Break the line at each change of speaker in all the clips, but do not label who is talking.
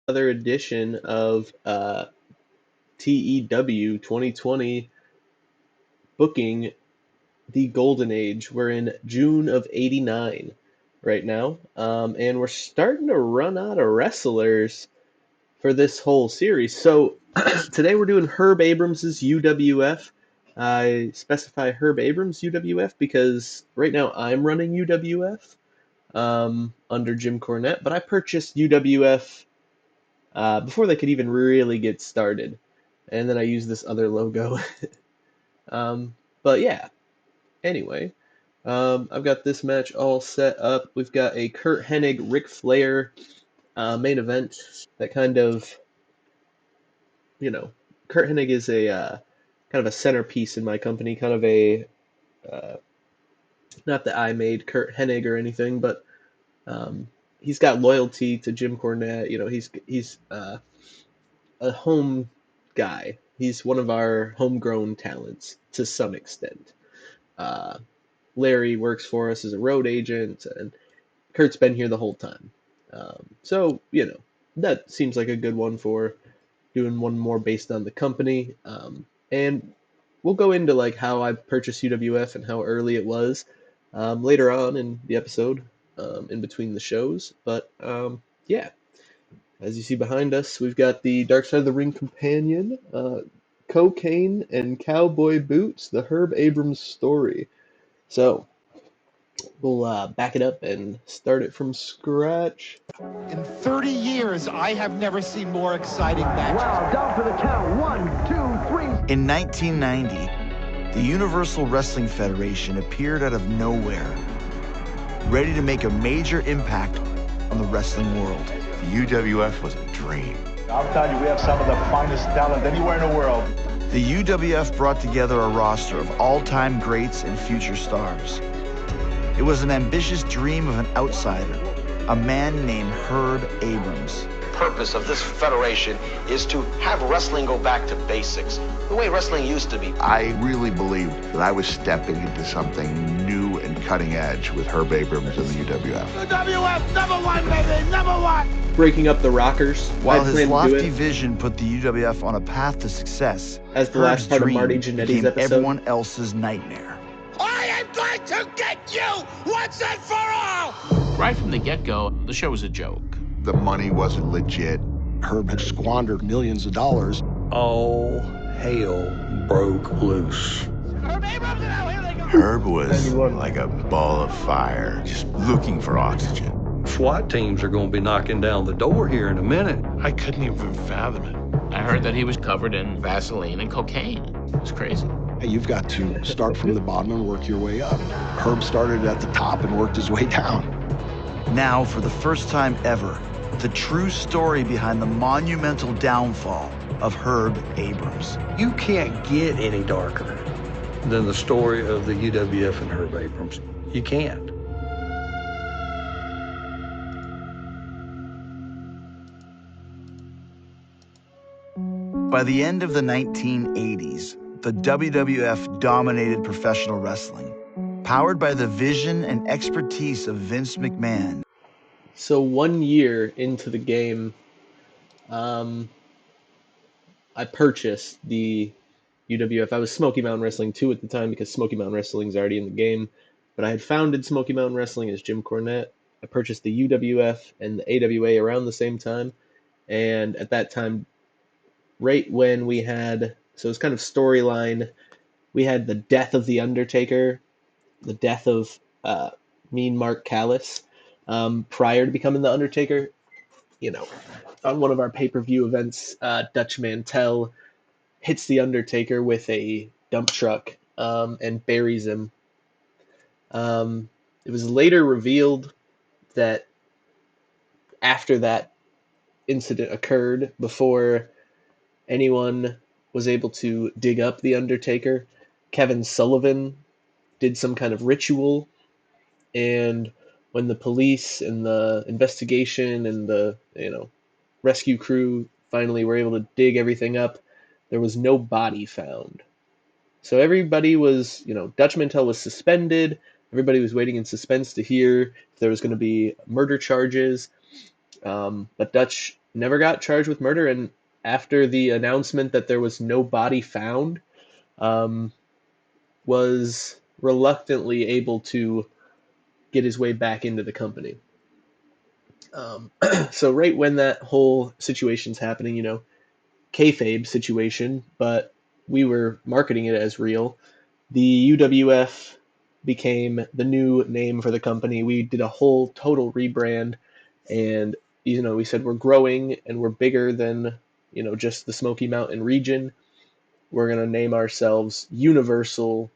another edition of TEW 2020 booking the Golden Age. We're in June of '89 right now, and we're starting to run out of wrestlers for this whole series. So today we're doing Herb Abrams's UWF. I specify Herb Abrams UWF because right now I'm running UWF under Jim Cornette, but I purchased UWF before they could even really get started. And then I used this other logo. um, but yeah, anyway, I've got this match all set up. We've got a Kurt Hennig, Ric Flair main event that kind of, you know, Kurt Hennig is a kind of a centerpiece in my company, kind of a, uh, not that I made Kurt Hennig or anything, but he's got loyalty to Jim Cornette. He's a home guy. He's one of our homegrown talents to some extent. Uh, Larry works for us as a road agent, and Kurt's been here the whole time. So, that seems like a good one for doing one more based on the company. And we'll go into like how I purchased UWF and how early it was later on in the episode, in between the shows. But yeah, as you see behind us, we've got the Dark Side of the Ring companion, Cocaine and Cowboy Boots, the Herb Abrams story. So we'll back it up and start it from scratch.
In 30 years, I have never seen more exciting matches.
Wow, down for the count. 1, 2, 3.
In 1990, the Universal Wrestling Federation appeared out of nowhere, ready to make a major impact on the wrestling world.
The UWF was a dream.
I'll tell you, we have some of the finest talent anywhere in the world.
The UWF brought together a roster of all-time greats and future stars. It was an ambitious dream of an outsider, a man named Herb Abrams.
Purpose of this federation is to have wrestling go back to basics, the way wrestling used to be.
I really believed that I was stepping into something new and cutting edge with Herb Abrams and the UWF.
UWF, number one, baby, number one!
Breaking up the Rockers.
While
I
his
planned to do
lofty
it
vision put the UWF on a path to success,
as the
Herb's
last part of
dream
Marty Jannetty's
became
episode.
everyone else's nightmare.
I am going to get you once and for all!
Right from the get-go, the show was a joke.
The money wasn't legit.
Herb had squandered millions of dollars.
All hell broke loose.
Herb Abrams, now here they go!
Herb was like a ball of fire, just looking for oxygen.
SWAT teams are going to be knocking down the door here in a minute.
I couldn't even fathom it.
I heard that he was covered in Vaseline and cocaine. It was crazy.
Hey, you've got to start from the bottom and work your way up. Herb started at the top and worked his way down.
Now, for the first time ever, the true story behind the monumental downfall of Herb Abrams.
You can't get any darker than the story of the UWF and Herb Abrams. You can't.
By the end of the 1980s, the WWF dominated professional wrestling, powered by the vision and expertise of Vince McMahon.
So 1 year into the game, I purchased the UWF. I was Smoky Mountain Wrestling 2 at the time because Smoky Mountain Wrestling is already in the game. But I had founded Smoky Mountain Wrestling as Jim Cornette. I purchased the UWF and the AWA around the same time. And at that time, right when we had, so it was kind of storyline, we had the death of The Undertaker, the death of Mean Mark Callis, prior to becoming The Undertaker. On one of our pay-per-view events, Dutch Mantell hits The Undertaker with a dump truck and buries him. It was later revealed that after that incident occurred, before anyone was able to dig up The Undertaker, Kevin Sullivan did some kind of ritual, and when the police and the investigation and the rescue crew finally were able to dig everything up, there was no body found. So everybody was, Dutch Mantell was suspended. Everybody was waiting in suspense to hear if there was going to be murder charges. But Dutch never got charged with murder, and after the announcement that there was no body found, was reluctantly able to get his way back into the company. So right when that whole situation's happening, kayfabe situation, but we were marketing it as real. The UWF became the new name for the company. We did a whole total rebrand, and we said we're growing and we're bigger than just the Smoky Mountain region. We're gonna name ourselves Universal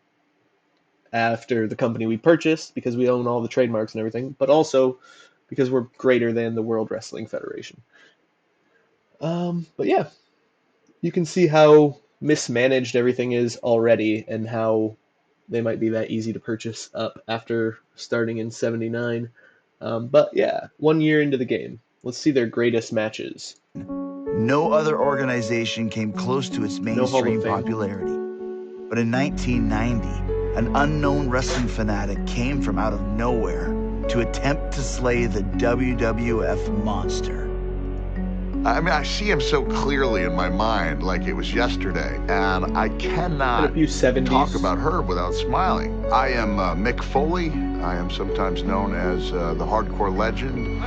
after the company we purchased because we own all the trademarks and everything, but also because we're greater than the World Wrestling Federation. But yeah, you can see how mismanaged everything is already and how they might be that easy to purchase up after starting in 79. But yeah, 1 year into the game. Let's see their greatest matches.
No other organization came close to its mainstream popularity. But in 1990, an unknown wrestling fanatic came from out of nowhere to attempt to slay the WWF monster.
I mean, I see him so clearly in my mind, like it was yesterday, and I cannot talk about Herb without smiling. I am Mick Foley. I am sometimes known as the Hardcore Legend.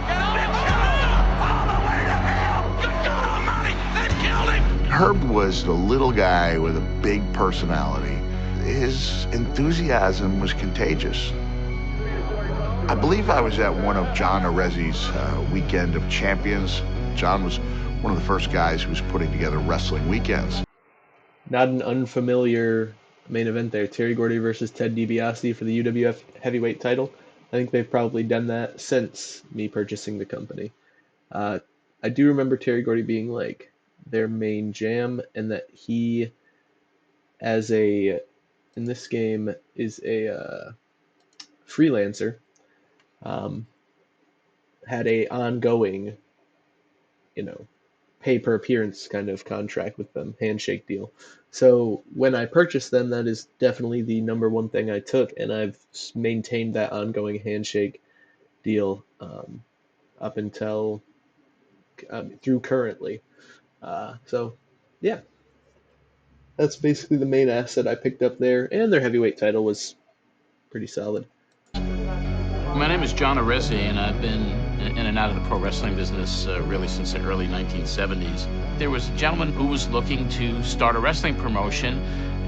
Herb was the little guy with a big personality. His enthusiasm was contagious. I believe I was at one of John Arezzi's Weekend of Champions. John was one of the first guys who was putting together wrestling weekends.
Not an unfamiliar main event there. Terry Gordy versus Ted DiBiase for the UWF heavyweight title. I think they've probably done that since me purchasing the company. I do remember Terry Gordy being like their main jam, and that he, in this game, is a freelancer, had a ongoing, pay per appearance kind of contract with them, handshake deal. So when I purchased them, that is definitely the number one thing I took, and I've maintained that ongoing handshake deal up until through currently. So yeah, that's basically the main asset I picked up there, and their heavyweight title was pretty solid.
My name is John Arezzi, and I've been in and out of the pro wrestling business really since the early 1970s. There was a gentleman who was looking to start a wrestling promotion,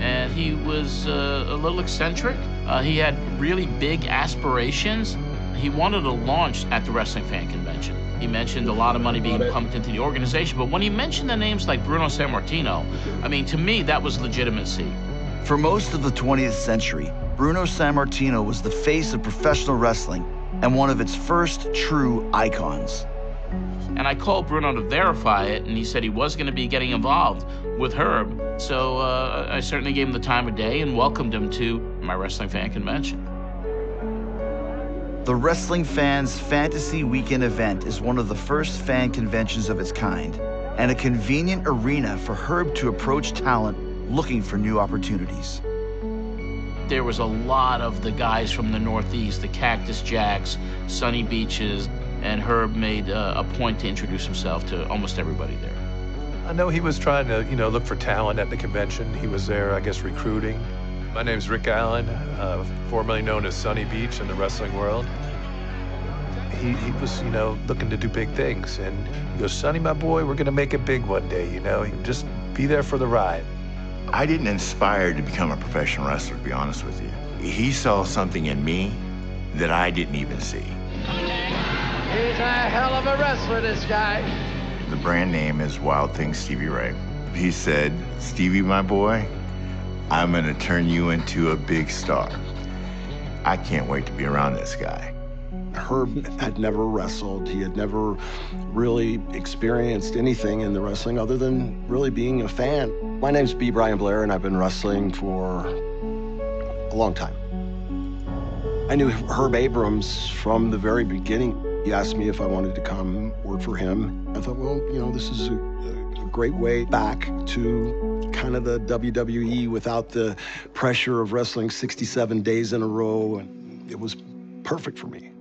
and he was a little eccentric. He had really big aspirations. He wanted to launch at the Wrestling Fan Convention. He mentioned a lot of money being pumped into the organization, but when he mentioned the names like Bruno Sammartino, I mean, to me, that was legitimacy.
For most of the 20th century, Bruno Sammartino was the face of professional wrestling and one of its first true icons.
And I called Bruno to verify it, and he said he was going to be getting involved with Herb. So I certainly gave him the time of day and welcomed him to my Wrestling Fan Convention.
The Wrestling Fans Fantasy Weekend event is one of the first fan conventions of its kind, and a convenient arena for Herb to approach talent looking for new opportunities.
There was a lot of the guys from the Northeast, the Cactus Jacks, Sunny Beaches, and Herb made a point to introduce himself to almost everybody there.
I know he was trying to, look for talent at the convention. He was there, I guess, recruiting. My name's Rick Allen, formerly known as Sunny Beach in the wrestling world. He was, looking to do big things. And he goes, Sonny, my boy, we're going to make it big one day, Just be there for the ride.
I didn't inspire to become a professional wrestler, to be honest with you. He saw something in me that I didn't even see.
He's a hell of a wrestler, this guy.
The brand name is Wild Thing Stevie Ray. He said, Stevie, my boy, I'm going to turn you into a big star. I can't wait to be around this guy.
Herb had never wrestled. He had never really experienced anything in the wrestling other than really being a fan. My name's B. Brian Blair, and I've been wrestling for a long time. I knew Herb Abrams from the very beginning. He asked me if I wanted to come work for him. I thought, well, this is a great way back to kind of the WWE without the pressure of wrestling 67 days in a row, and it was perfect for me.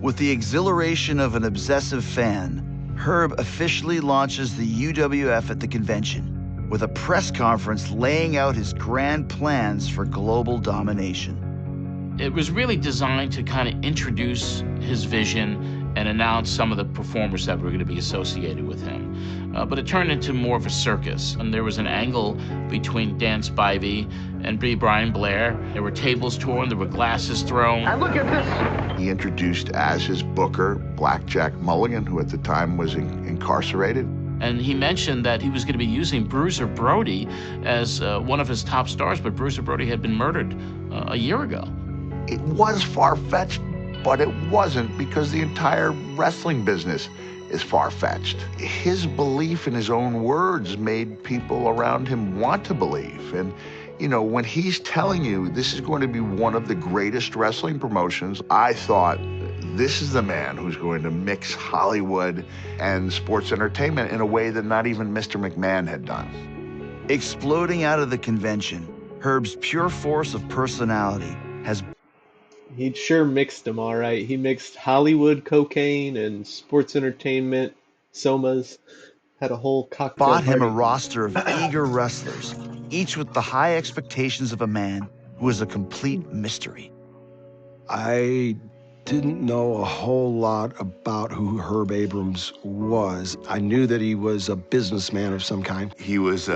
With the exhilaration of an obsessive fan, Herb officially launches the UWF at the convention with a press conference laying out his grand plans for global domination.
It was really designed to kind of introduce his vision and announce some of the performers that were going to be associated with him. But it turned into more of a circus, and there was an angle between Dan Spivey and B. Brian Blair. There were tables torn, there were glasses thrown.
And look at this.
He introduced as his booker Blackjack Mulligan, who at the time was incarcerated.
And he mentioned that he was going to be using Bruiser Brody as one of his top stars, but Bruiser Brody had been murdered a year ago.
It was far-fetched, but it wasn't, because the entire wrestling business is far-fetched. His belief in his own words made people around him want to believe. And, you know, when he's telling you this is going to be one of the greatest wrestling promotions, I thought, this is the man who's going to mix Hollywood and sports entertainment in a way that not even Mr. McMahon had done.
Exploding out of the convention, Herb's pure force of personality has...
He sure mixed them all right. He mixed Hollywood cocaine and sports entertainment, somas, had a whole cocktail
bought him
party.
a roster of eager wrestlers, each with the high expectations of a man who is a complete mystery.
I didn't know a whole lot about who Herb Abrams was. I knew that he was a businessman of some kind.
He was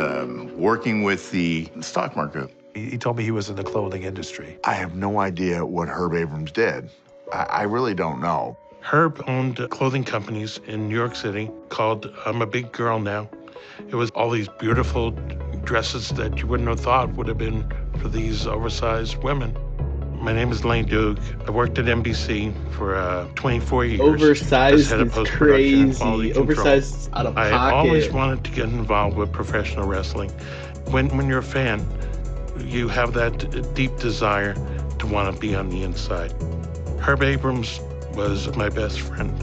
working with the stock market.
He told me he was in the clothing industry.
I have no idea what Herb Abrams did. I really don't know.
Herb owned clothing companies in New York City called I'm a Big Girl Now. It was all these beautiful dresses that you wouldn't have thought would have been for these oversized women. My name is Lane Duke. I worked at NBC for 24 years.
Oversized is crazy. Oversized out of pocket.
I always wanted to get involved with professional wrestling. When you're a fan, you have that deep desire to want to be on the inside. Herb Abrams was my best friend.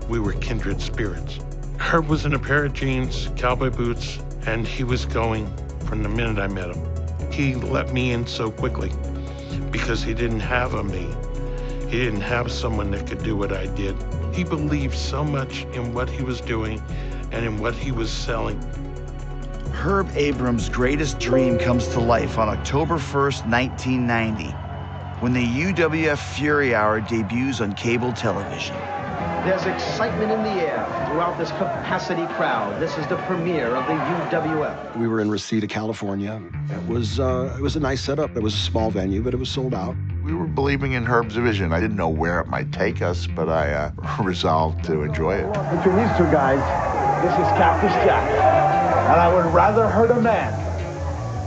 We were kindred spirits. Herb was in a pair of jeans, cowboy boots, and he was going from the minute I met him. He let me in so quickly because he didn't have a me. He didn't have someone that could do what I did. He believed so much in what he was doing and in what he was selling.
Herb Abrams' greatest dream comes to life on October 1st, 1990, when the UWF Fury Hour debuts on cable television.
There's excitement in the air throughout this capacity crowd. This is the premiere of the UWF.
We were in Reseda, California. It was a nice setup. It was a small venue, but it was sold out.
We were believing in Herb's vision. I didn't know where it might take us, but I resolved to enjoy it.
Between these two guys, this is Cactus Jack. And I would rather hurt a man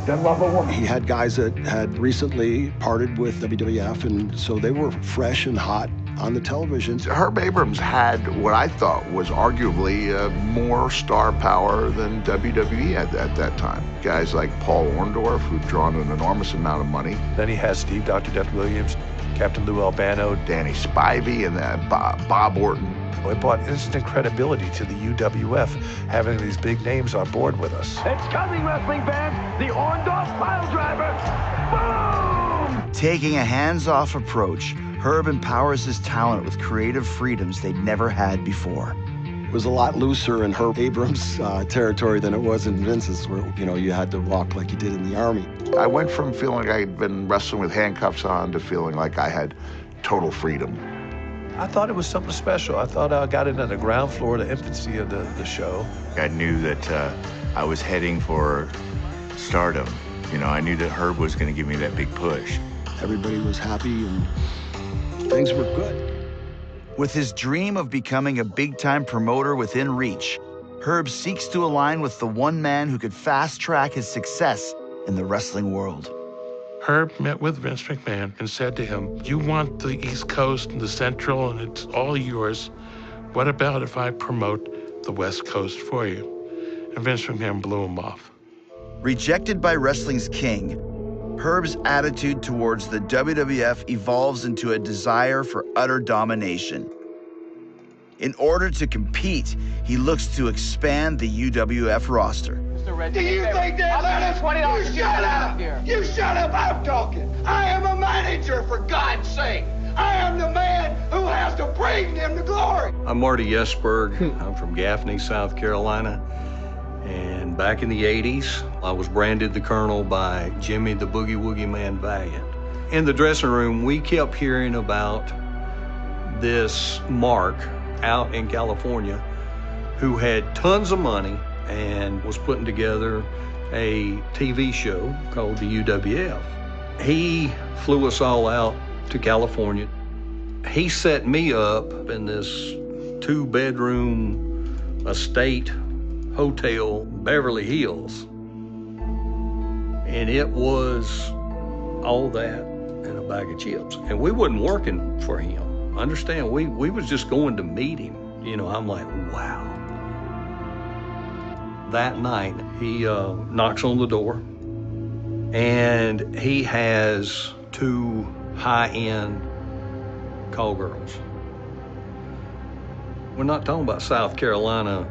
than love a woman.
He had guys that had recently parted with WWF, and so they were fresh and hot on the television.
Herb Abrams had what I thought was arguably more star power than WWE at that time. Guys like Paul Orndorff, who'd drawn an enormous amount of money.
Then he has Steve Dr. Death Williams, Captain Lou Albano,
Danny Spivey, and Bob Orton.
It brought instant credibility to the UWF, having these big names on board with us.
It's coming, wrestling fans. The Orndorff pile driver. Boom!
Taking a hands-off approach, Herb empowers his talent with creative freedoms they'd never had before.
It was a lot looser in Herb Abrams' territory than it was in Vince's, where, you know, you had to walk like you did in the Army.
I went from feeling like I'd been wrestling with handcuffs on to feeling like I had total freedom.
I thought it was something special. I thought I got in on the ground floor, the infancy of the show.
I knew that I was heading for stardom. You know, I knew that Herb was going to give me that big push.
Everybody was happy and things were good.
With his dream of becoming a big-time promoter within reach, Herb seeks to align with the one man who could fast-track his success in the wrestling world.
Herb met with Vince McMahon and said to him, you want the East Coast and the Central and it's all yours. What about if I promote the West Coast for you? And Vince McMahon blew him off.
Rejected by wrestling's king, Herb's attitude towards the WWF evolves into a desire for utter domination. In order to compete, he looks to expand the UWF roster.
Do you think that, Lennon? You shut up! You shut up! I'm talking! I am a manager, for God's sake! I am the man who has to bring them to glory.
I'm Marty Yesberg. I'm from Gaffney, South Carolina. And back in the 80s, I was branded the Colonel by Jimmy the Boogie Woogie Man Valiant. In the dressing room, we kept hearing about this Mark out in California who had tons of money and was putting together a TV show called the UWF. He flew us all out to California. He set me up in this 2-bedroom estate hotel, Beverly Hills. And it was all that and a bag of chips. And we wasn't working for him. Understand, we was just going to meet him. You know, I'm like, wow. That night, he knocks on the door, and he has 2 high-end call girls. We're not talking about South Carolina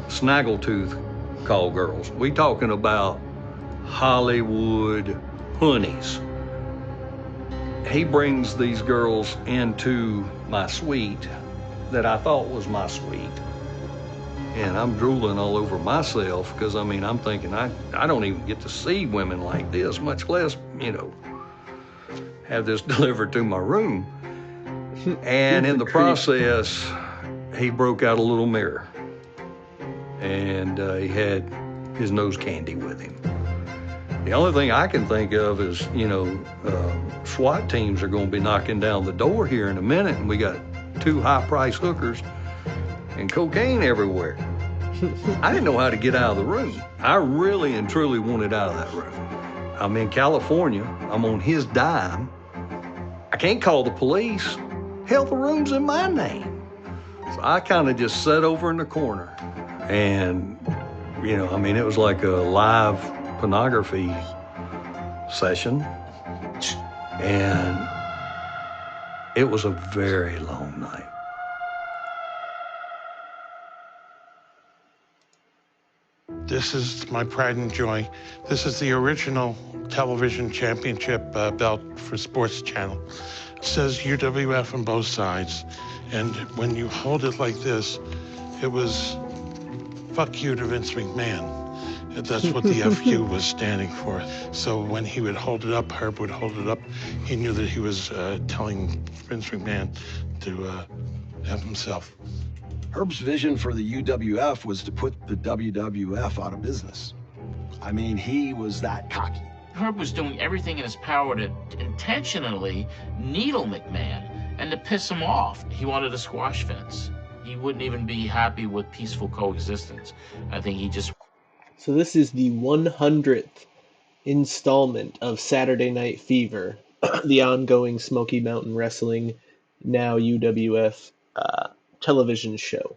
snaggletooth call girls. We talking about Hollywood honeys. He brings these girls into my suite that I thought was my suite. And I'm drooling all over myself because, I mean, I'm thinking I don't even get to see women like this, much less, you know, have this delivered to my room. And in the process, he broke out a little mirror. And he had his nose candy with him. The only thing I can think of is, you know, SWAT teams are going to be knocking down the door here in a minute, and we got 2 high-priced hookers and cocaine everywhere. I didn't know how to get out of the room. I really and truly wanted out of that room. I'm in California. I'm on his dime. I can't call the police. Hell, the room's in my name. So I kind of just sat over in the corner. And, you know, I mean, it was like a live pornography session. And it was a very long night.
This is my pride and joy. This is the original television championship belt for Sports Channel. It says UWF on both sides. And when you hold it like this, it was fuck you to Vince McMahon. That's what the FU was standing for. So when he would hold it up, Herb would hold it up, he knew that he was telling Vince McMahon to have himself.
Herb's vision for the UWF was to put the WWF out of business. I mean, he was that cocky.
Herb was doing everything in his power to intentionally needle McMahon and to piss him off. He wanted to squash Vince. He wouldn't even be happy with peaceful coexistence. I think he just...
So this is the 100th installment of Saturday Night Fever, the ongoing Smoky Mountain Wrestling, now UWF, television show.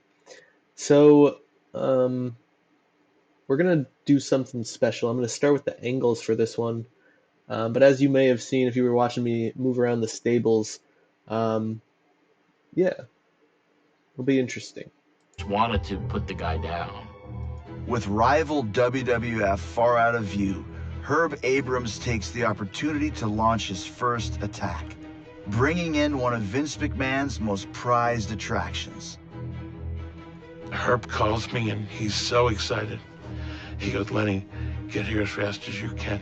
So we're going to do something special. I'm going to start with the angles for this one. But as you may have seen if you were watching me move around the stables, yeah, it'll be interesting.
wanted to put the guy down.
With rival WWF far out of view, Herb Abrams takes the opportunity to launch his first attack, bringing in one of Vince McMahon's most prized attractions.
Herb calls me and he's so excited. He goes, Lenny, get here as fast as you can.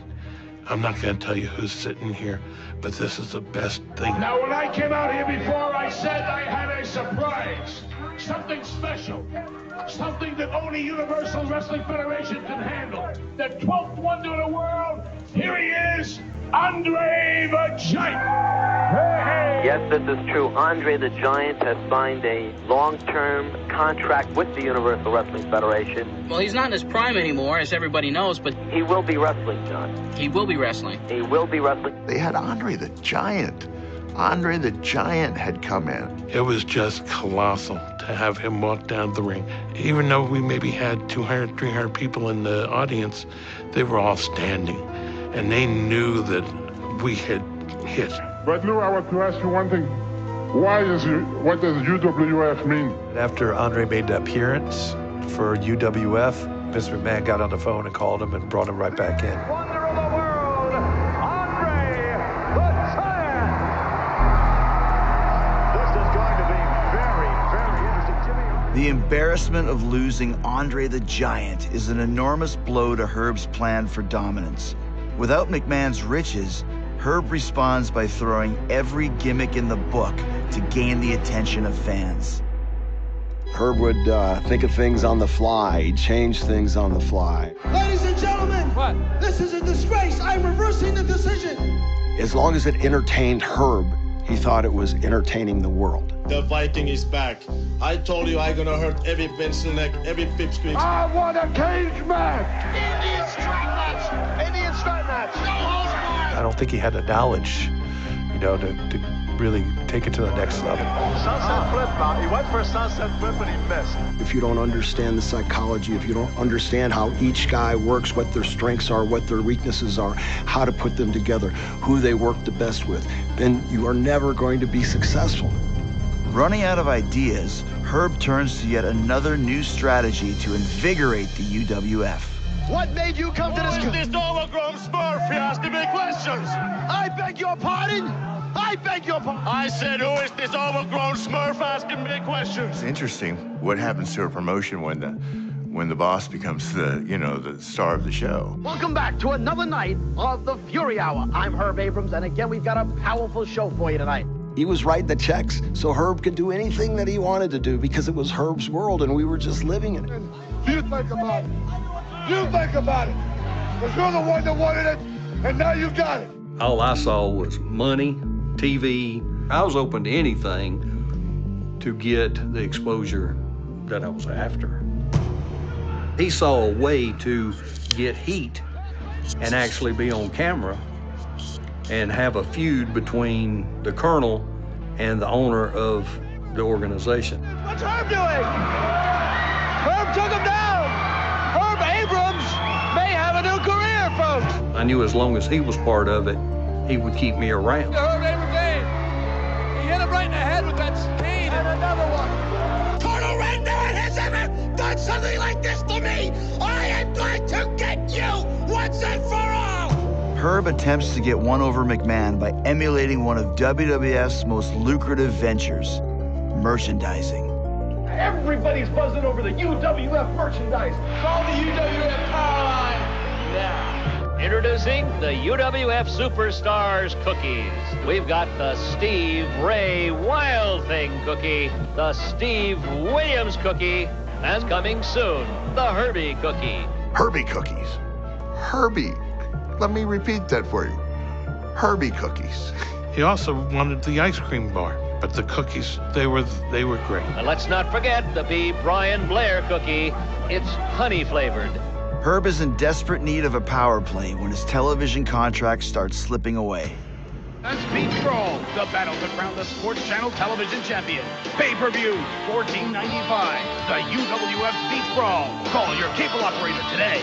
I'm not going to tell you who's sitting here, but this is the best thing.
Now, when I came out here before, I said I had a surprise. Something special. Something that only Universal Wrestling Federation can handle. The 12th wonder of the world. Here he is, Andre the Giant. Hey!
Yes, this is true. Andre the Giant has signed a long-term contract with the Universal Wrestling Federation.
Well, he's not in his prime anymore, as everybody knows, but...
He will be wrestling, John.
He will be wrestling.
He will be wrestling.
They had Andre the Giant. Andre the Giant had come in.
It was just colossal to have him walk down the ring. Even though we maybe had 200, 300 people in the audience, they were all standing. And they knew that we had hit.
But Lou, I want to ask you one thing. What does UWF mean?
After Andre made the appearance for UWF, Vince McMahon got on the phone and called him and brought him right back in.
Wonder of the world, Andre the Giant. This is going to be
The embarrassment of losing Andre the Giant is an enormous blow to Herb's plan for dominance. Without McMahon's riches, Herb responds by throwing every gimmick in the book to gain the attention of fans.
Herb would think of things on the fly. He'd change things on the fly.
Ladies and gentlemen, what? This is a disgrace. I'm reversing the decision.
As long as it entertained Herb, he thought it was entertaining the world.
The Viking is back. I told you I'm gonna hurt every pencil neck, every pipsqueak.
I want a cage match!
Indian strap match! Indian strap match! No holds barred!
I don't think he had the knowledge, you know, to really take it to the next level.
Sunset flip, he went for a sunset flip and he missed.
If you don't understand the psychology, if you don't understand how each guy works, what their strengths are, what their weaknesses are, how to put them together, who they work the best with, then you are never going to be successful.
Running out of ideas, Herb turns to yet another new strategy to invigorate the UWF.
What made you come to this?
Who is this overgrown smurf? He asked the big questions.
I beg your pardon? I beg your pardon.
I said, who is this overgrown smurf asking big questions?
It's interesting what happens to a promotion when the boss becomes the star of the show.
Welcome back to another night of the Fury Hour. I'm Herb Abrams, and again, we've got a powerful show for you tonight.
He was writing the checks, so Herb could do anything that he wanted to do because it was Herb's world and we were just living in it.
You think about it. You think about it. Because you're the one that wanted it, and now you got it.
All I saw was money, TV. I was open to anything to get the exposure that I was after. He saw a way to get heat and actually be on camera and have a feud between the colonel and the owner of the organization.
What's Herb doing? Herb took him down. Herb Abrams may have a new career, folks.
I knew as long as he was part of it, he would keep me around.
Herb Abrams, he hit him right in the head with that cane. And another one. Colonel Red, no one has ever done something like this to me. I am going to get you once and for all.
Herb attempts to get one over McMahon by emulating one of WWF's most lucrative ventures, merchandising.
Everybody's buzzing over the UWF merchandise. Call the UWF power line now.
Introducing the UWF Superstars cookies. We've got the Steve Ray Wild Thing cookie, the Steve Williams cookie, and coming soon, the Herbie cookie.
Herbie cookies. Herbie. Let me repeat that for you. Herbie cookies.
He also wanted the ice cream bar, but the cookies, they were great.
And let's not forget the B. Brian Blair cookie. It's honey flavored.
Herb is in desperate need of a power play when his television contract starts slipping away.
That's Beach Brawl, the battle to crown the Sports Channel television champion. Pay-per-view, $14.95. The UWF Beach Brawl. Call your cable operator today.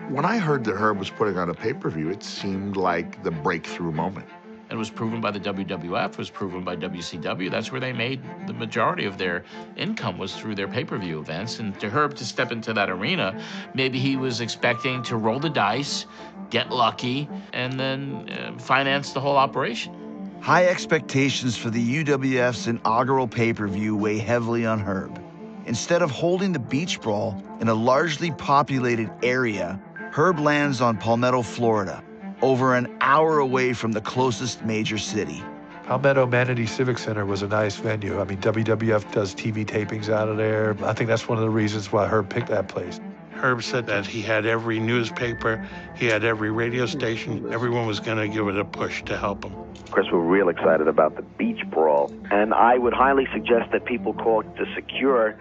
When I heard that Herb was putting on a pay-per-view, it seemed like the breakthrough moment.
It was proven by the WWF, it was proven by WCW. That's where they made the majority of their income, was through their pay-per-view events. And to Herb to step into that arena, maybe he was expecting to roll the dice, get lucky, and then finance the whole operation.
High expectations for the UWF's inaugural pay-per-view weigh heavily on Herb. Instead of holding the Beach Brawl in a largely populated area, Herb lands on Palmetto, Florida, over an hour away from the closest major city.
Palmetto Manatee Civic Center was a nice venue. I mean, WWF does TV tapings out of there. I think that's one of the reasons why Herb picked that place.
Herb said that he had every newspaper, he had every radio station. Everyone was going to give it a push to help him.
Of course, we're real excited about the Beach Brawl, and I would highly suggest that people call to secure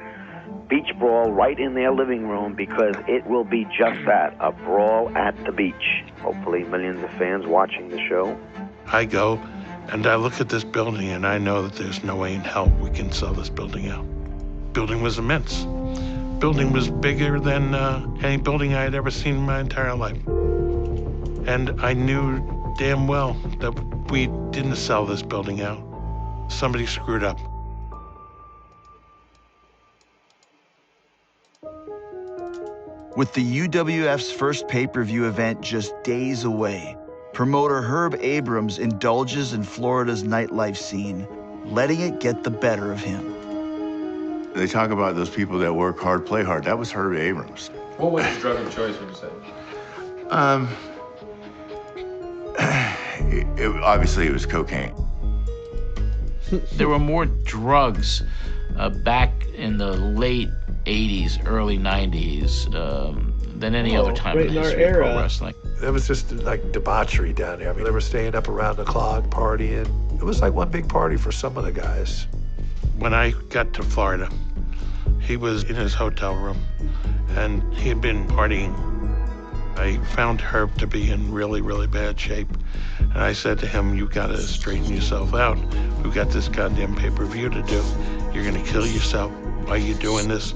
Beach Brawl right in their living room, because it will be just that, a brawl at the beach. Hopefully millions of fans watching the show.
I go and I look at this building and I know that there's no way in hell we can sell this building out. Building was immense. Building was bigger than any building I had ever seen in my entire life. And I knew damn well that we didn't sell this building out. Somebody screwed up.
With the UWF's first pay-per-view event just days away, promoter Herb Abrams indulges in Florida's nightlife scene, letting it get the better of him.
They talk about those people that work hard, play hard. That was Herb Abrams.
What was his drug of choice, would you say?
Obviously, it was cocaine.
There were more drugs back in the late 80s, early 90s than any other time in the history of pro wrestling.
It was just like debauchery down there. I mean, they were staying up around the clock, partying. It was like one big party for some of the guys.
When I got to Florida, he was in his hotel room, and he had been partying. I found Herb to be in really, really bad shape. And I said to him, you gotta straighten yourself out. We've got this goddamn pay-per-view to do. You're gonna kill yourself. Why are you doing this?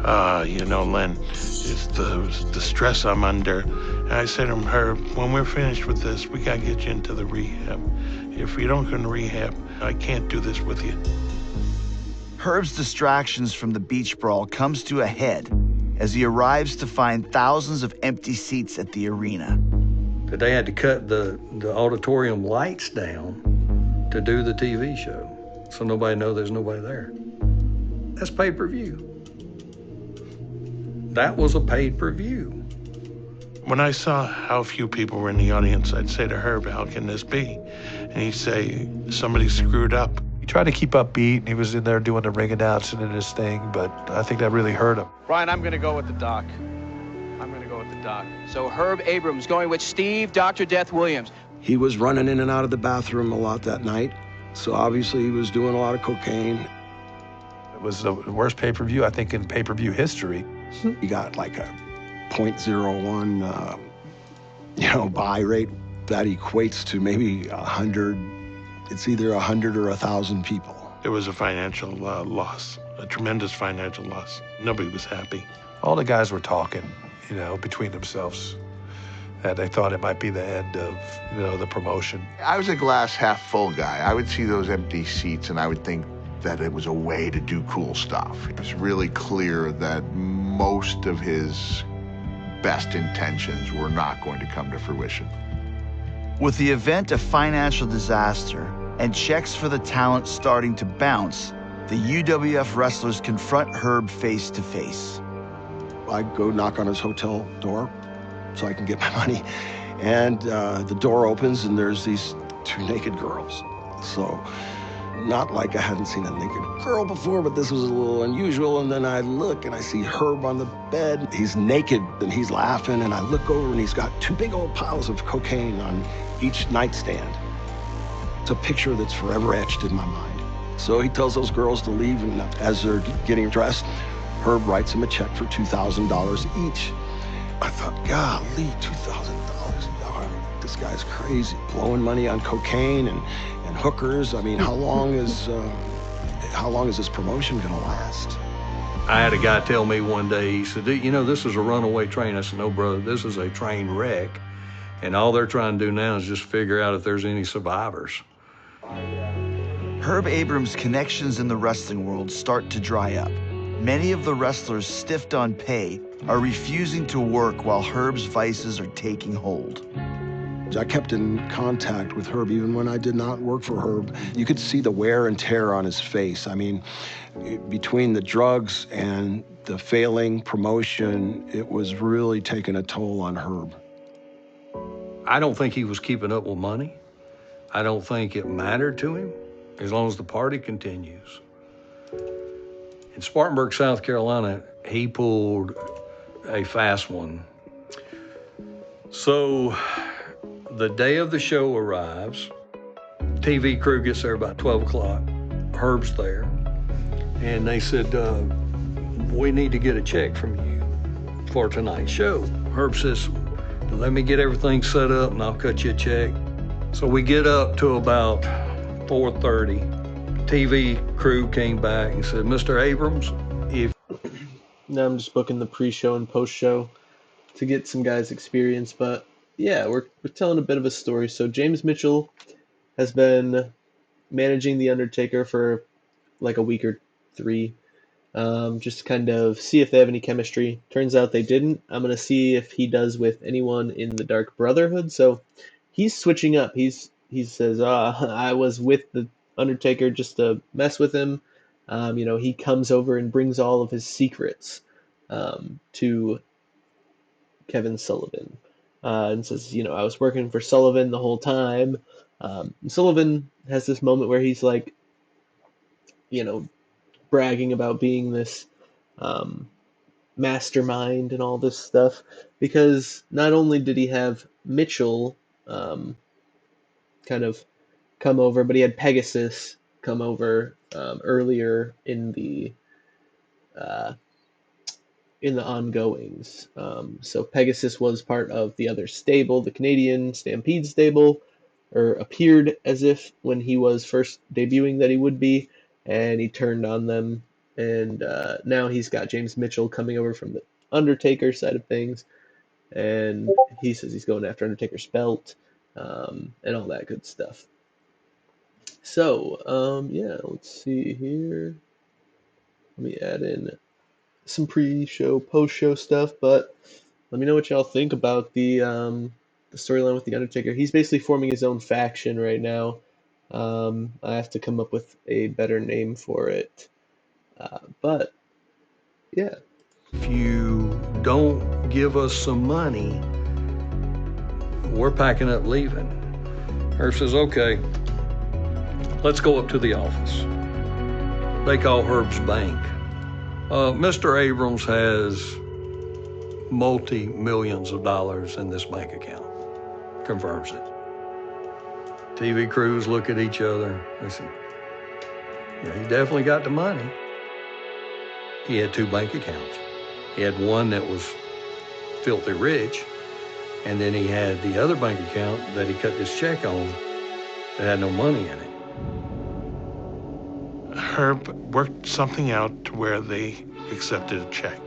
Len, it's the stress I'm under. And I said to him, Herb, when we're finished with this, we gotta get you into the rehab. If you don't go to rehab, I can't do this with you.
Herb's distractions from the beach brawl comes to a head as he arrives to find thousands of empty seats at the arena.
They had to cut the auditorium lights down to do the TV show, so nobody knows there's nobody there. That's pay-per-view. That was a pay-per-view.
When I saw how few people were in the audience, I'd say to Herb, how can this be? And he'd say, somebody screwed up.
He tried to keep upbeat, and he was in there doing the ring announcing and his thing, but I think that really hurt him.
Brian, I'm going to go with the doc. So Herb Abrams going with Steve Dr. Death Williams.
He was running in and out of the bathroom a lot that night, so obviously he was doing a lot of cocaine.
It was the worst pay-per-view, I think, in pay-per-view history.
He got like a 0.01, buy rate. That equates to maybe 100. It's either 100 or 1,000 people.
It was a financial loss, a tremendous financial loss. Nobody was happy.
All the guys were talking, between themselves, that they thought it might be the end of, the promotion.
I was a glass half full guy. I would see those empty seats and I would think that it was a way to do cool stuff. It was really clear that most of his best intentions were not going to come to fruition.
With the event a financial disaster and checks for the talent starting to bounce, the UWF wrestlers confront Herb face to face.
I go knock on his hotel door so I can get my money. And the door opens and there's these two naked girls. So not like I hadn't seen a naked girl before, but this was a little unusual. And then I look and I see Herb on the bed. He's naked and he's laughing. And I look over and he's got two big old piles of cocaine on each nightstand. It's a picture that's forever etched in my mind. So he tells those girls to leave, and as they're getting dressed, Herb writes him a check for $2,000 each. I thought, golly, $2,000. This guy's crazy, blowing money on cocaine and hookers. I mean, how long is this promotion gonna last?
I had a guy tell me one day, he said, this is a runaway train. I said, no, brother, this is a train wreck. And all they're trying to do now is just figure out if there's any survivors.
Herb Abrams' connections in the wrestling world start to dry up. Many of the wrestlers stiffed on pay are refusing to work while Herb's vices are taking hold.
I kept in contact with Herb even when I did not work for Herb. You could see the wear and tear on his face. I mean, between the drugs and the failing promotion, it was really taking a toll on Herb.
I don't think he was keeping up with money. I don't think it mattered to him as long as the party continues. In Spartanburg, South Carolina, he pulled a fast one. So the day of the show arrives, TV crew gets there about 12 o'clock. Herb's there. And they said, we need to get a check from you for tonight's show. Herb says, let me get everything set up and I'll cut you a check. So we get up to about 4:30. TV crew came back and said, Mr. Abrams, if...
Now I'm just booking the pre-show and post-show to get some guys' experience. But yeah, we're telling a bit of a story. So James Mitchell has been managing The Undertaker for like a week or three. Just to kind of see if they have any chemistry. Turns out they didn't. I'm going to see if he does with anyone in the Dark Brotherhood. So he's switching up. He says, I was with the Undertaker just to mess with him. He comes over and brings all of his secrets to Kevin Sullivan and says, I was working for Sullivan the whole time. Sullivan has this moment where he's like, bragging about being this mastermind and all this stuff, because not only did he have Mitchell kind of come over, but he had Pegasus come over earlier in the ongoings. So Pegasus was part of the other stable, the Canadian Stampede stable, or appeared as if when he was first debuting that he would be, and he turned on them. And now he's got James Mitchell coming over from the Undertaker side of things, and he says he's going after Undertaker's belt, and all that good stuff. So, let's see here. Let me add in some pre-show, post-show stuff, but let me know what y'all think about the storyline with the Undertaker. He's basically forming his own faction right now. I have to come up with a better name for it, but yeah.
If you don't give us some money, we're packing up leaving. Herb says, okay, let's go up to the office. They call Herb's bank. Mr. Abrams has multi-millions of dollars in this bank account. Confirms it. TV crews look at each other. They say, he definitely got the money. He had 2 bank accounts. He had one that was filthy rich, and then he had the other bank account that he cut this check on that had no money in it.
Herb worked something out to where they accepted a check.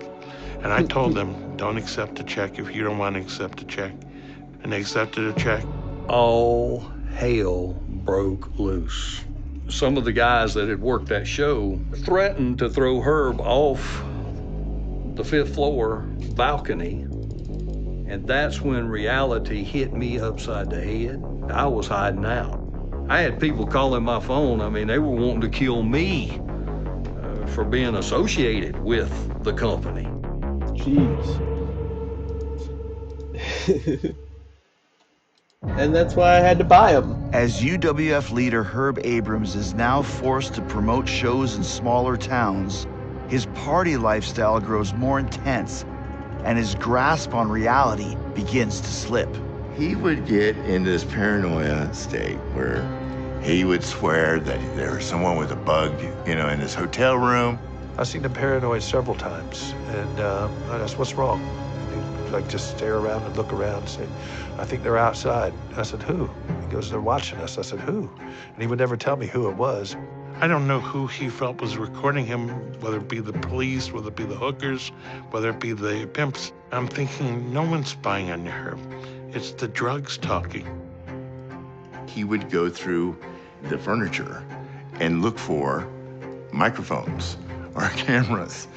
And I told them, don't accept a check if you don't want to accept a check. And they accepted a check.
All hell broke loose. Some of the guys that had worked that show threatened to throw Herb off the 5th floor balcony. And that's when reality hit me upside the head. I was hiding out. I had people calling my phone. I mean, they were wanting to kill me for being associated with the company.
Jeez. And that's why I had to buy them.
As UWF leader Herb Abrams is now forced to promote shows in smaller towns, his party lifestyle grows more intense, and his grasp on reality begins to slip.
He would get into this paranoia state where he would swear that there was someone with a bug, in his hotel room.
I've seen him paranoid several times, and I asked, what's wrong? And he'd just stare around and look around and say, I think they're outside. I said, who? He goes, they're watching us. I said, who? And he would never tell me who it was.
I don't know who he felt was recording him, whether it be the police, whether it be the hookers, whether it be the pimps. I'm thinking, no one's spying on you, Herb. It's the drugs talking.
He would go through the furniture and look for microphones or cameras,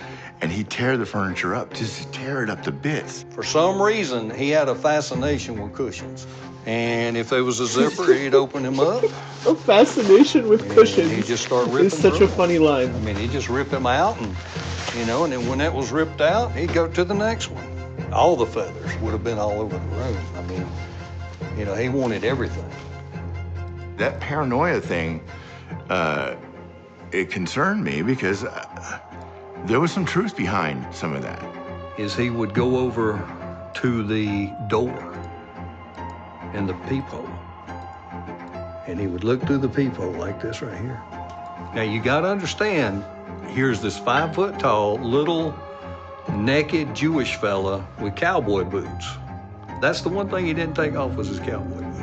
and he'd tear the furniture up, just to tear it up to bits.
For some reason, he had a fascination with cushions. And if there was a zipper, he'd open him up.
A fascination with cushions.
He'd just start ripping
It's such a funny line.
I mean, he'd just rip them out, and and then when that was ripped out, he'd go to the next one. All the feathers would have been all over the room. I mean, he wanted everything.
That paranoia thing, it concerned me because there was some truth behind some of that.
Is he would go over to the door in the peephole, and he would look through the peephole like this right here. Now, you got to understand, here's this 5-foot-tall, little, naked Jewish fella with cowboy boots. That's the one thing he didn't take off was his cowboy boots.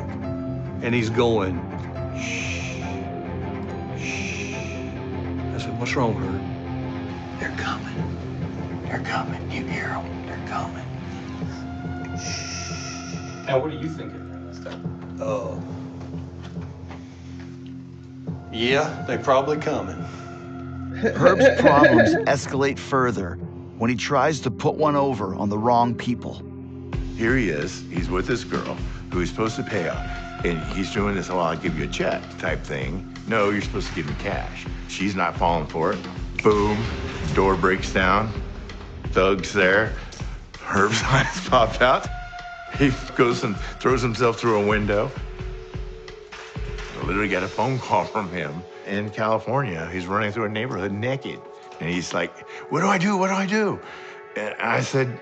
And he's going, shh, shh. I said, what's wrong, Herb?
They're coming. They're coming. You hear them. They're coming.
Now, what are you thinking during this time?
Yeah, they probably coming.
Herb's problems escalate further when he tries to put one over on the wrong people.
Here he is. He's with this girl who he's supposed to pay off. And he's doing this, I'll give you a check type thing. No, you're supposed to give me cash. She's not falling for it. Boom, door breaks down. Thug's there. Herb's eyes pop out. He goes and throws himself through a window. I literally got a phone call from him in California. He's running through a neighborhood naked. And he's like, what do I do? What do I do? And I said,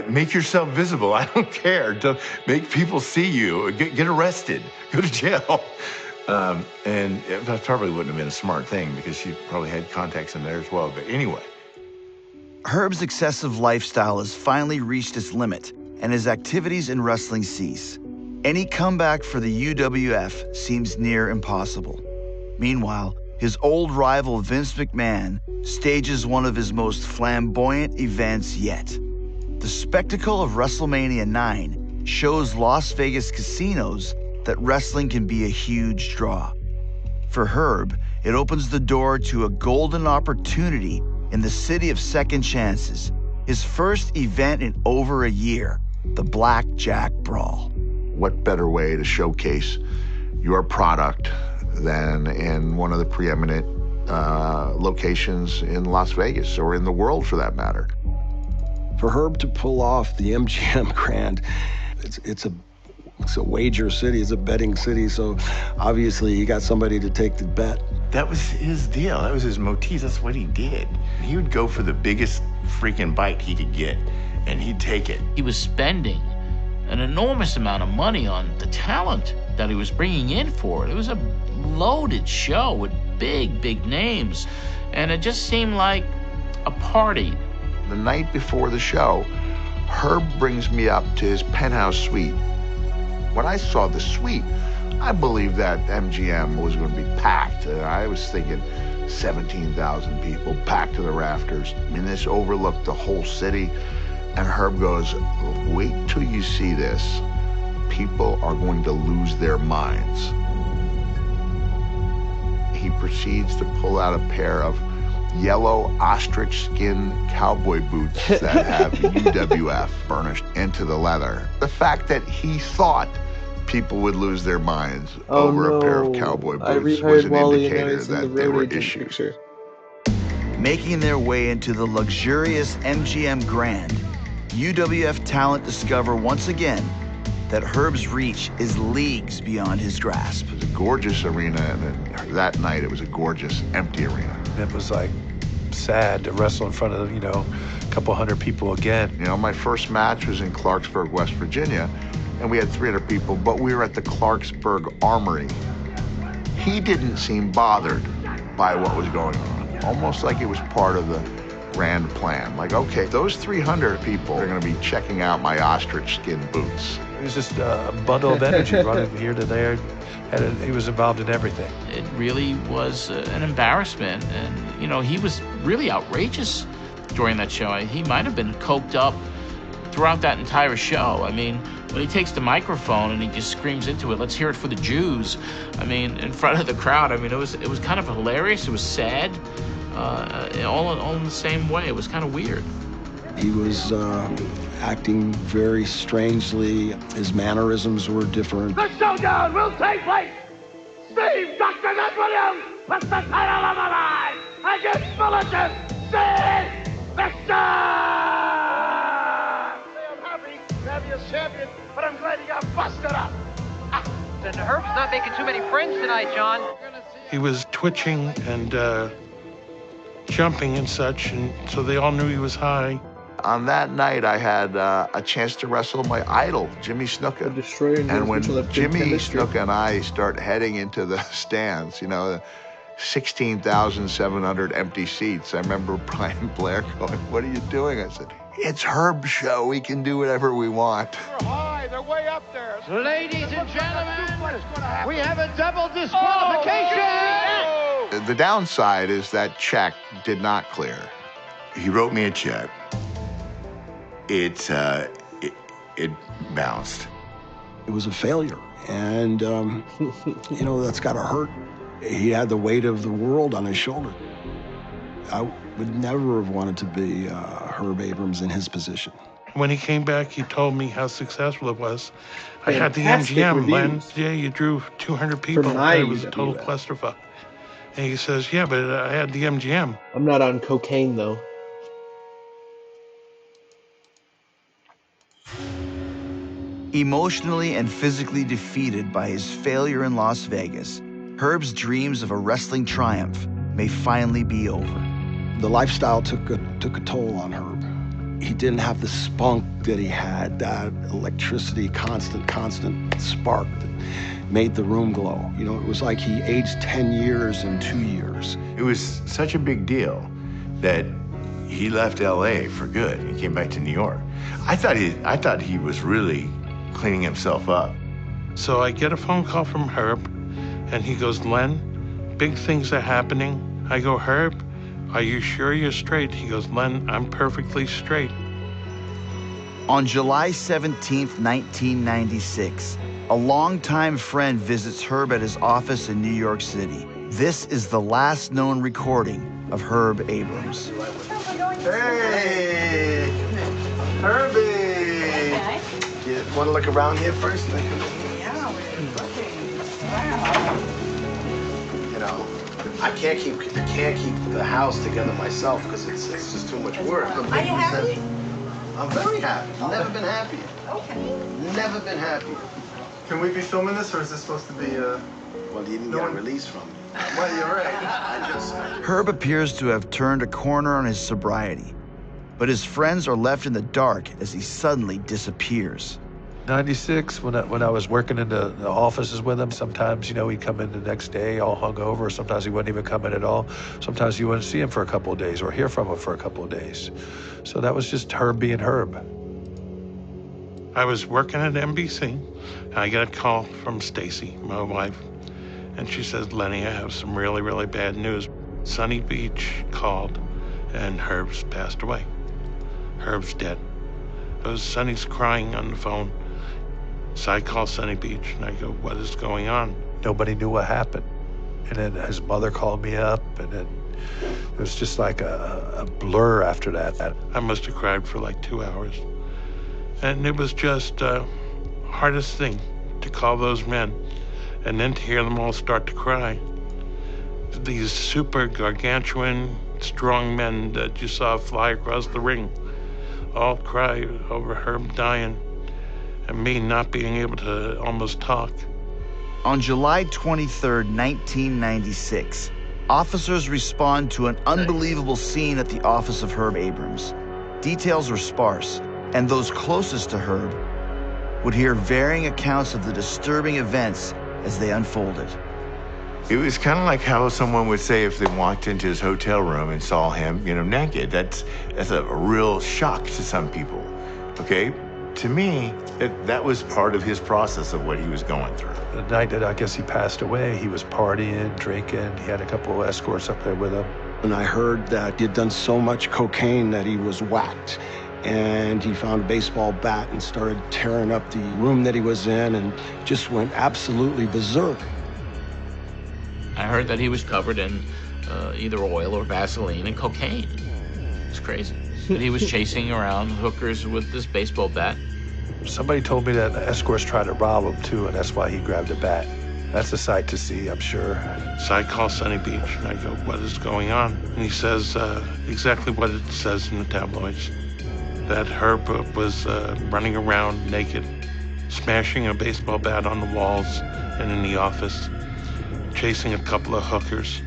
make yourself visible. I don't care. Don't make people see you. Get arrested. Go to jail. And that probably wouldn't have been a smart thing because she probably had contacts in there as well. But anyway.
Herb's excessive lifestyle has finally reached its limit, and his activities in wrestling cease. Any comeback for the UWF seems near impossible. Meanwhile, his old rival Vince McMahon stages one of his most flamboyant events yet. The spectacle of WrestleMania 9 shows Las Vegas casinos that wrestling can be a huge draw. For Herb, it opens the door to a golden opportunity in the city of second chances, his first event in over a year, the Blackjack Brawl.
What better way to showcase your product than in one of the preeminent locations in Las Vegas, or in the world for that matter?
For Herb to pull off the MGM Grand, it's a wager city, it's a betting city, so obviously he got somebody to take the bet.
That was his deal. That was his motif. That's what he did. He would go for the biggest freaking bite he could get, and he'd take it.
He was spending an enormous amount of money on the talent that he was bringing in for it. It was a loaded show with big names, and it just seemed like a party.
The night before the show, Herb brings me up to his penthouse suite. When I saw the suite, I believed that MGM was going to be packed. I was thinking 17,000 people packed to the rafters. And this overlooked the whole city. And Herb goes, wait till you see this. People are going to lose their minds. He proceeds to pull out a pair of yellow ostrich skin cowboy boots that have UWF burnished into the leather. The fact that he thought people would lose their minds over a pair of cowboy boots was an indicator that there were issues.
Making their way into the luxurious MGM Grand, UWF talent discover once again that Herb's reach is leagues beyond his grasp.
It was a gorgeous arena, and that night it was a gorgeous, empty arena.
It was like sad to wrestle in front of, a couple hundred people again.
My first match was in Clarksburg, West Virginia, and we had 300 people, but we were at the Clarksburg Armory. He didn't seem bothered by what was going on, almost like it was part of the grand plan. Like, okay, those 300 people are gonna be checking out my ostrich skin boots.
It was just a bundle of energy running here to there. He was involved in everything.
It really was an embarrassment, and he was really outrageous during that show. He might have been coked up throughout that entire show. I mean, when he takes the microphone and he just screams into it, "Let's hear it for the Jews," in front of the crowd. It was kind of hilarious. It was sad, all in the same way. It was kind of weird.
He was acting very strangely. His mannerisms were different.
The showdown will take place. Steve Dr. Death Williams with the title of the line against Militant Sid Vicious. I'm happy to have you as champion, but I'm glad you got busted up.
And Herb's not making too many friends tonight, John.
He was twitching and jumping and such, and so they all knew he was high.
On that night, I had a chance to wrestle my idol, Jimmy Snuka. And when Jimmy Snuka and I start heading into the stands, 16,700 empty seats, I remember Brian Blair going, "What are you doing?" I said, "It's Herb's show. We can do whatever we want."
They're high. They're way up there.
Ladies and gentlemen, we have a double disqualification.
The downside is that check did not clear.
He wrote me a check. It bounced.
It was a failure, and that's got to hurt. He had the weight of the world on his shoulder. I would never have wanted to be Herb Abrams in his position.
When he came back, he told me how successful it was. I had the
Fantastic
MGM,
reviews.
you drew 200 people. It was a total clusterfuck. And he says, yeah, but I had the MGM.
I'm not on cocaine, though.
Emotionally and physically defeated by his failure in Las Vegas, Herb's dreams of a wrestling triumph may finally be over.
The lifestyle took a toll on Herb. He didn't have the spunk that he had, that electricity, constant spark that made the room glow. You know, it was like he aged 10 years in 2 years.
It was such a big deal that he left LA for good and came back to New York. I thought he was really cleaning himself up.
So I get a phone call from Herb, and he goes, Len, big things are happening. I go, Herb, are you sure you're straight? He goes, Len, I'm perfectly straight.
On July 17th, 1996, a longtime friend visits Herb at his office in New York City. This is the last known recording of Herb Abrams.
Hey, Herbie. You want to look around here first?
Yeah, we're looking. Wow.
You know, I can't keep the house together myself because it's just too much work.
Are you happy?
I'm very happy. Never been happier.
Okay.
Never been happier.
Can we be filming this, or is this supposed to be,
Well, you didn't get a release from me.
Well, you're right.
Herb appears to have turned a corner on his sobriety, but his friends are left in the dark as he suddenly disappears.
96, when I was working in the offices with him, sometimes, you know, he'd come in the next day all hungover, sometimes he wouldn't even come in at all. Sometimes you wouldn't see him for a couple of days or hear from him for a couple of days. So that was just Herb being Herb.
I was working at NBC, and I got a call from Stacy, my wife, and she says, Lenny, I have some really, really bad news. Sunny Beach called, and Herb's passed away. Herb's dead. Sonny's crying on the phone. So I call Sunny Beach, and I go, what is going on?
Nobody knew what happened. And then his mother called me up, and then it was just like a blur after that.
I must have cried for like 2 hours. And it was just the hardest thing to call those men and then to hear them all start to cry. These super gargantuan, strong men that you saw fly across the ring all cry over Herb dying and me not being able to almost talk.
On July 23rd, 1996, officers respond to an unbelievable scene at the office of Herb Abrams. Details are sparse, and those closest to Herb would hear varying accounts of the disturbing events as they unfolded.
It was kind of like how someone would say if they walked into his hotel room and saw him, you know, naked. That's a real shock to some people, okay? To me, that was part of his process of what he was going through.
The night that I guess he passed away, he was partying, drinking. He had a couple of escorts up there with him.
And I heard that he had done so much cocaine that he was whacked. And he found a baseball bat and started tearing up the room that he was in and just went absolutely berserk.
I heard that he was covered in either oil or Vaseline and cocaine. It's crazy. But he was chasing around hookers with this baseball bat.
Somebody told me that the escorts tried to rob him too, and that's why he grabbed a bat. That's a sight to see, I'm sure.
So I call Sunny Beach and I go, what is going on? And he says exactly what it says in the tabloids. That Herb was running around naked, smashing a baseball bat on the walls and in the office, chasing a couple of hookers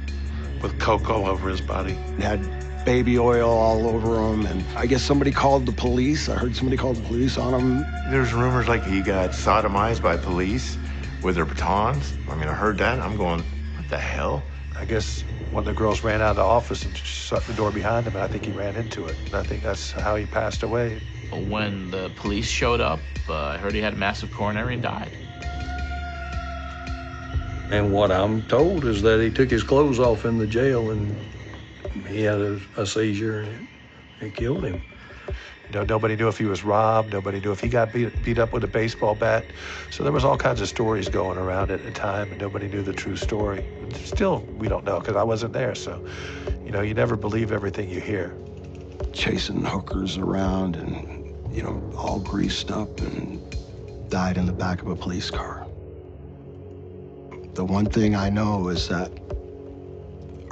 with coke all over his body.
He had baby oil all over him, and I guess somebody called the police. I heard somebody called the police on him.
There's rumors like he got sodomized by police with their batons. I mean, I heard that. I'm going, what the hell?
I guess one of the girls ran out of the office and shut the door behind him, and I think he ran into it. And I think that's how he passed away.
When the police showed up, I heard he had a massive coronary and died.
And what I'm told is that he took his clothes off in the jail and he had a seizure and it killed him.
You know, nobody knew if he was robbed. Nobody knew if he got beat up with a baseball bat. So there was all kinds of stories going around at the time, and nobody knew the true story. And still, we don't know, because I wasn't there. So, you know, you never believe everything you hear.
Chasing hookers around and, you know, all greased up and died in the back of a police car. The one thing I know is that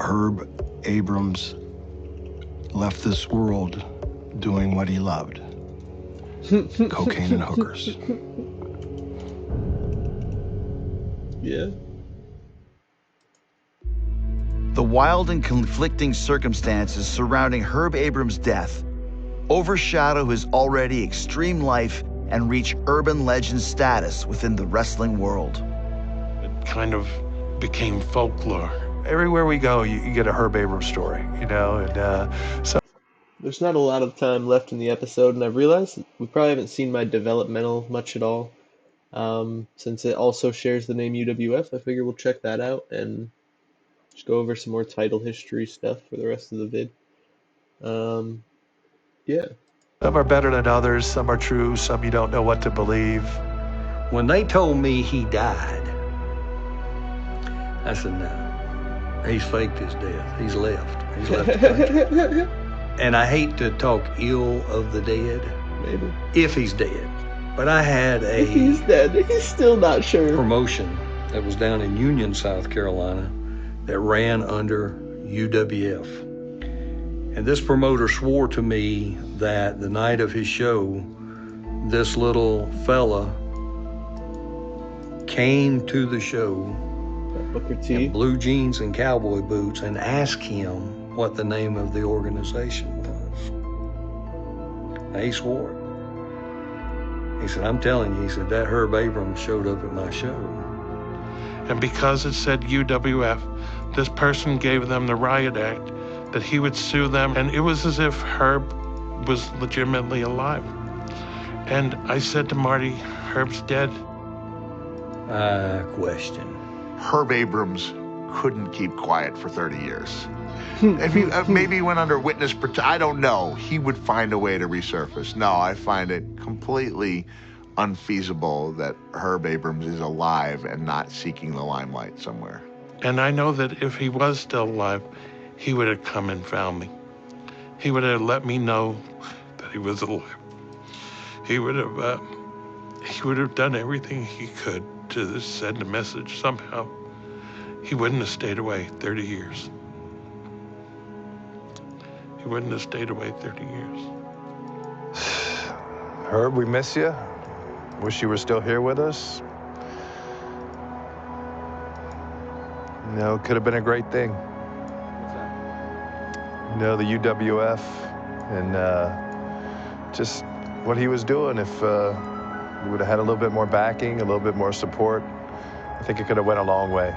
Herb Abrams left this world doing what he loved. Cocaine and hookers.
Yeah.
The wild and conflicting circumstances surrounding Herb Abrams' death overshadow his already extreme life and reach urban legend status within the wrestling world.
It kind of became folklore.
Everywhere we go, you get a Herb Abrams story, you know, and so.
There's not a lot of time left in the episode, and I've realized we probably haven't seen my developmental much at all. Since it also shares the name UWF, I figure we'll check that out and just go over some more title history stuff for the rest of the vid. Yeah.
Some are better than others, some are true, some you don't know what to believe.
When they told me he died, I said, no, he's faked his death. He's left. He's left the country. And I hate to talk ill of the dead.
Maybe.
If he's dead. But I had a...
If he's dead, he's still not sure.
...promotion that was down in Union, South Carolina, that ran under UWF. And this promoter swore to me that the night of his show, this little fella came to the show
Booker T.
in blue jeans and cowboy boots and asked him what the name of the organization was. He swore it. He said, I'm telling you, he said, that Herb Abrams showed up at my show.
And because it said UWF, this person gave them the riot act that he would sue them, and it was as if Herb was legitimately alive. And I said to Marty, Herb's dead.
Question.
Herb Abrams couldn't keep quiet for 30 years. If he maybe went under witness protection, I don't know. He would find a way to resurface. No, I find it completely unfeasible that Herb Abrams is alive and not seeking the limelight somewhere.
And I know that if he was still alive, he would have come and found me. He would have let me know that he was alive. He would have done everything he could to send a message somehow. He wouldn't have stayed away 30 years. He wouldn't have stayed away 30 years.
Herb, we miss you. Wish you were still here with us. You know, it could have been a great thing.
What's that?
You know, the UWF and just what he was doing. If we would have had a little bit more backing, a little bit more support, I think it could have went a long way.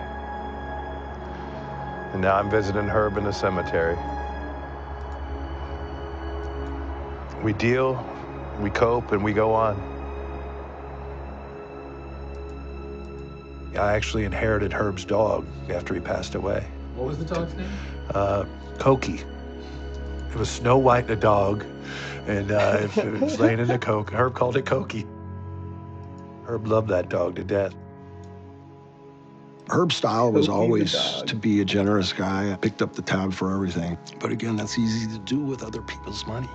And now I'm visiting Herb in the cemetery. We deal, we cope, and we go on. I actually inherited Herb's dog after he passed away.
What was the dog's name?
Cokie. It was Snow White, the dog, and it was laying in the coke. Herb called it Cokie. Herb loved that dog to death.
Herb's style was always to be a generous guy. I picked up the tab for everything. But again, that's easy to do with other people's money.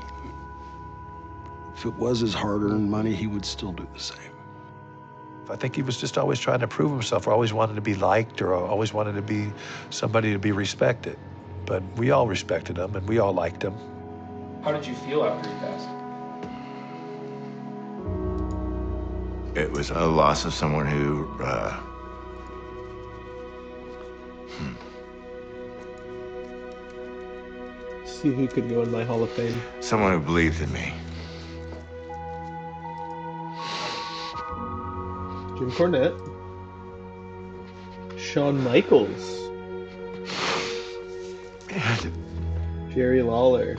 If it was his hard-earned money, he would still do the same.
I think he was just always trying to prove himself, or always wanted to be liked, or always wanted to be somebody to be respected. But we all respected him, and we all liked him.
How did you feel after he passed?
It was a loss of someone who,
See who could go in my Hall of Fame.
someone who believed in me.
Jim Cornette. Shawn Michaels. Jerry Lawler.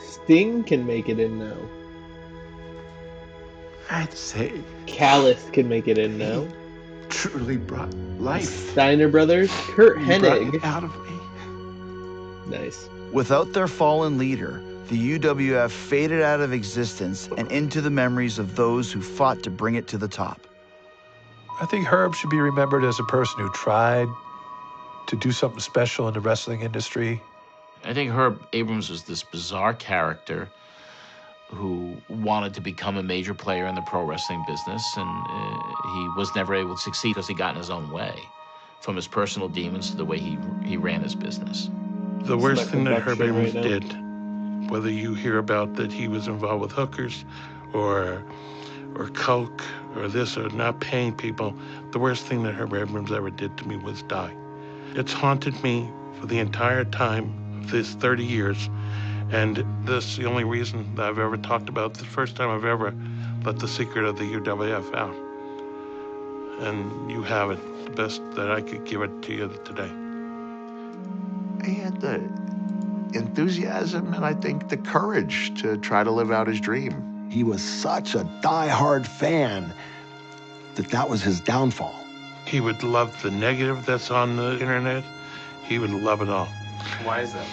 Sting can make it in now.
I'd say
Callis can make it in now.
truly brought life.
Steiner Brothers. Kurt
He brought
Hennig.
it out of me.
Nice.
Without their fallen leader, the UWF faded out of existence and into the memories of those who fought to bring it to the top.
I think Herb should be remembered as a person who tried to do something special in the wrestling industry.
I think Herb Abrams was this bizarre character who wanted to become a major player in the pro wrestling business, and he was never able to succeed because he got in his own way. from his personal demons to the way he ran his business.
The worst thing that Herb Abrams
right
did, whether you hear about that he was involved with hookers or coke or this or not paying people, the worst thing that Herb Abrams ever did to me was die. It's haunted me for the entire time of this 30 years. And this is the only reason that I've ever talked about, the first time I've ever let the secret of the UWF out. And you have it, the best that I could give it to you today.
He had the enthusiasm and I think the courage to try to live out his dream.
He was such a die-hard fan that was his downfall.
He would love the negative that's on the internet. He would love it all.
Why is that?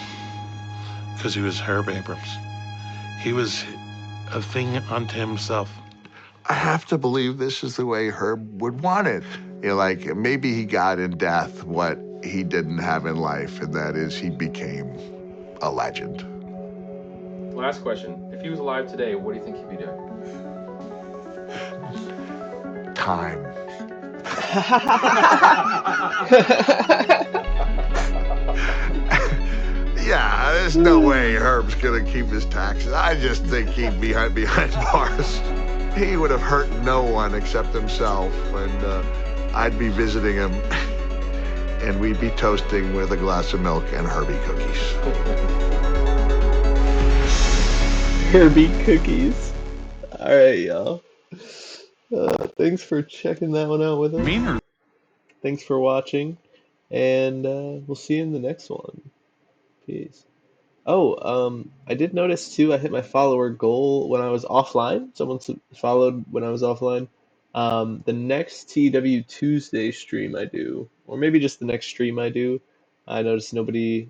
Because he was Herb Abrams. He was a thing unto himself.
I have to believe this is the way Herb would want it. You know, like maybe he got in death what he didn't have in life, and that is he became a legend.
Last question. If he was alive today, what do you think he'd be doing?
Time. Yeah, there's no way Herb's gonna keep his taxes. I just think he'd be behind bars. He would have hurt no one except himself, and I'd be visiting him, and we'd be toasting with a glass of milk and Herbie cookies.
Herbie cookies. All right, y'all. Thanks for checking that one out with us. Thanks for watching, and we'll see you in the next one. Peace. Oh, I did notice too, I hit my follower goal when I was offline. Someone followed when I was offline. The next TEW Tuesday stream I do, or maybe just the next stream I do, I noticed nobody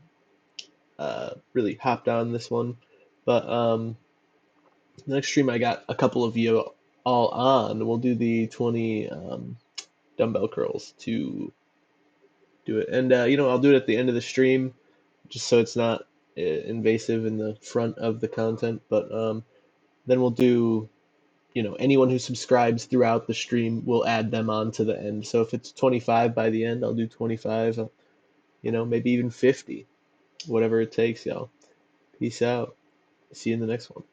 really hopped on this one. But the next stream I got a couple of you all on. We'll do the 20 dumbbell curls to do it. And, I'll do it at the end of the stream just so it's not invasive in the front of the content. But then we'll do, anyone who subscribes throughout the stream, we'll add them on to the end. So if it's 25 by the end, I'll do 25, maybe even 50, whatever it takes, y'all. Peace out. See you in the next one.